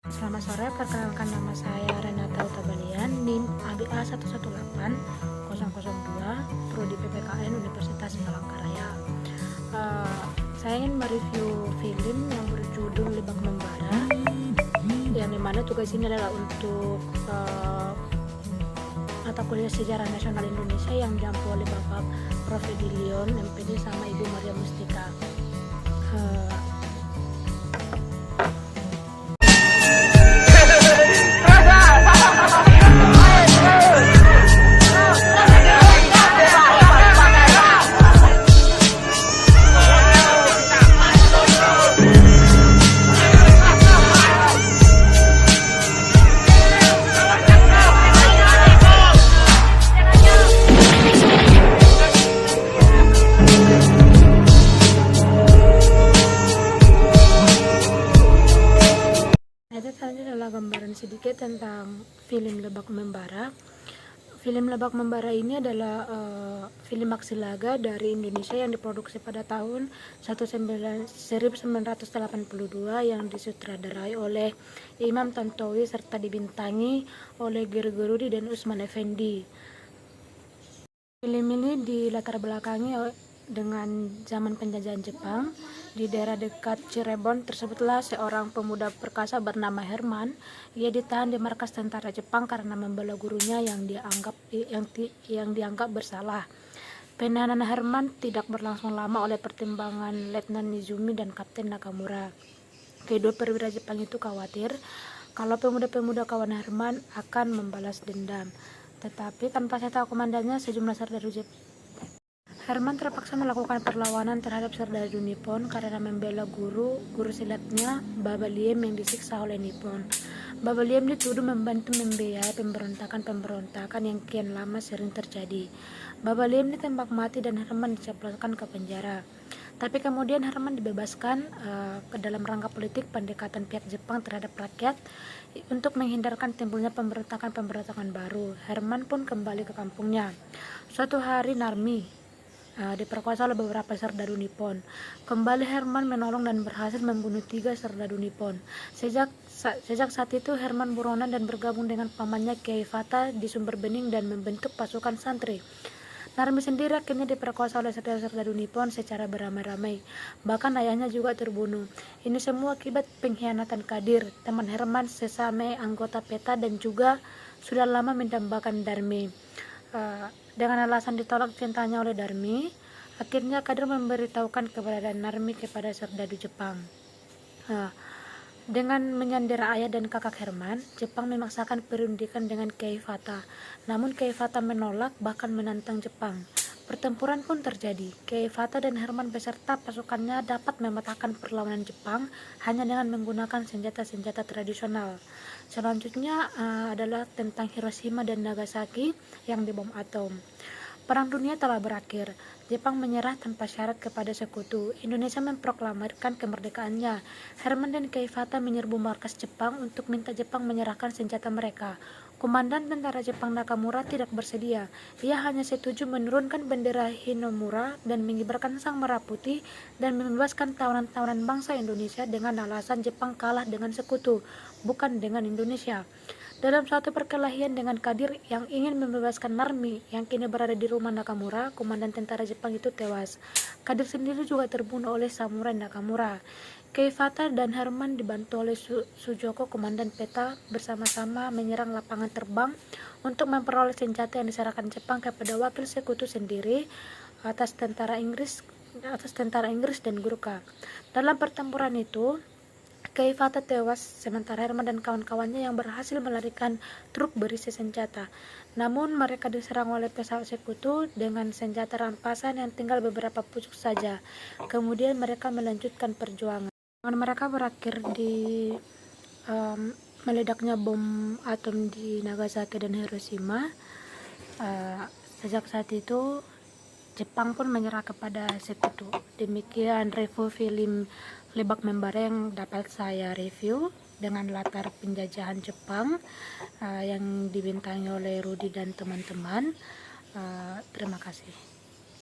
Selamat sore, perkenalkan nama saya Renata Utabalian, NIM ABA 118-002, Prodi PPKN Universitas Palangkaraya. Saya ingin mereview film yang berjudul Lebak Membara, yang dimana tugas ini adalah untuk mata kuliah Sejarah Nasional Indonesia yang diampu oleh Bapak Prof. Edi Leon, MPD, sama Ibu Maria Mustika. Tadi adalah gambaran sedikit tentang film Lebak Membara. Film Lebak Membara ini adalah film aksi laga dari Indonesia yang diproduksi pada tahun 1982 yang disutradarai oleh Imam Tantowi serta dibintangi oleh Gergerudi dan Usman Effendi. Film ini dilatar belakangi dengan zaman penjajahan Jepang. Di daerah dekat Cirebon tersebutlah seorang pemuda perkasa bernama Herman. Ia ditahan di markas tentara Jepang karena membela gurunya yang dianggap bersalah. Penahanan Herman tidak berlangsung lama oleh pertimbangan Letnan Izumi dan Kapten Nakamura. Kedua perwira Jepang itu khawatir kalau pemuda-pemuda kawan Herman akan membalas dendam. Tetapi tanpa tahu komandannya, sejumlah serdadu Jepang, Herman terpaksa melakukan perlawanan terhadap serdadu Nippon karena membela guru silatnya, Baba Liem, yang disiksa oleh Nippon. Baba Liem dituduh membantu membiayai pemberontakan yang kian lama sering terjadi. Baba Liem ditembak mati dan Herman diceploskan ke penjara. Tapi kemudian Herman dibebaskan ke dalam rangka politik pendekatan pihak Jepang terhadap rakyat untuk menghindarkan timbulnya pemberontakan baru. Herman pun kembali ke kampungnya. Suatu hari Narmi diperkosa oleh beberapa serdadu Nippon. Kembali Herman menolong dan berhasil membunuh 3 serdadu Nippon. Sejak saat itu Herman buronan dan bergabung dengan pamannya Kiai Fata di Sumber Bening dan membentuk pasukan santri. Narmi sendiri akhirnya diperkosa oleh serdadu Nippon secara beramai-ramai. Bahkan ayahnya juga terbunuh. Ini semua akibat pengkhianatan Kadir, teman Herman, sesame anggota PETA, dan juga sudah lama mendambakan Darmi. Dengan alasan ditolak cintanya oleh Darmi, akhirnya Kadir memberitahukan keberadaan Narmi kepada serdadu Jepang. Dengan menyandera ayah dan kakak Herman, Jepang memaksakan perundingan dengan Kiai Fata. Namun Kiai Fata menolak, bahkan menantang Jepang. Pertempuran pun terjadi. Kiai Fata dan Herman beserta pasukannya dapat mematahkan perlawanan Jepang hanya dengan menggunakan senjata-senjata tradisional. Selanjutnya adalah tentang Hiroshima dan Nagasaki yang dibom atom. Perang dunia telah berakhir. Jepang menyerah tanpa syarat kepada sekutu. Indonesia memproklamirkan kemerdekaannya. Herman dan Kiai Fata menyerbu markas Jepang untuk minta Jepang menyerahkan senjata mereka. Komandan tentara Jepang Nakamura tidak bersedia. Ia hanya setuju menurunkan bendera Hinomura dan mengibarkan sang merah putih dan membebaskan tawanan-tawanan bangsa Indonesia dengan alasan Jepang kalah dengan sekutu, bukan dengan Indonesia. Dalam suatu perkelahian dengan Kadir yang ingin membebaskan Narmi yang kini berada di rumah Nakamura, komandan tentara Jepang itu tewas. Kadir sendiri juga terbunuh oleh samurai Nakamura. Kiai Fata dan Herman dibantu oleh Sujoko, komandan PETA, bersama-sama menyerang lapangan terbang untuk memperoleh senjata yang diserahkan Jepang kepada wakil sekutu sendiri atas tentara Inggris dan Gurkha. Dalam pertempuran itu, Kiai Fata tewas, sementara Herman dan kawan-kawannya yang berhasil melarikan truk berisi senjata. Namun mereka diserang oleh pesawat sekutu dengan senjata rampasan yang tinggal beberapa pucuk saja. Kemudian mereka melanjutkan perjuangan. Mereka berakhir di meledaknya bom atom di Nagasaki dan Hiroshima. Sejak saat itu Jepang pun menyerah kepada sekutu. Demikian review film Lebak Membara yang dapat saya review dengan latar penjajahan Jepang yang dibintangi oleh Rudi dan teman-teman. Terima kasih.